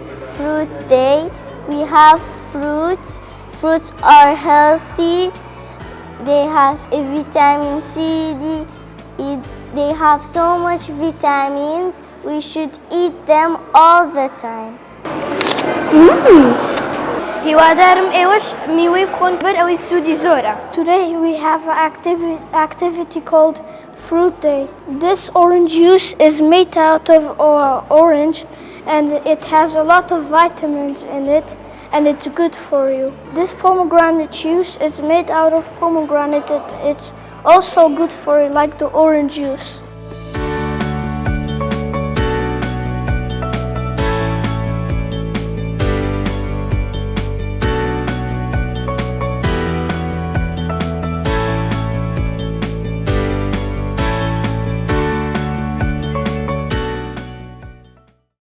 it's fruit day. We have fruits. Fruits are healthy. They have a vitamin C, D, E. They have so much vitamins. We should eat them all the time. هیوادارم ئێوەش میوەی بخۆن بەر ئەوەی سوودی زۆرە. Today we have an activity called Fruit Day. This orange juice is made out of orange and it has a lot of vitamins in it and it's good for you. This pomegranate juice is made out of pomegranate. It's also good for you, like the orange juice.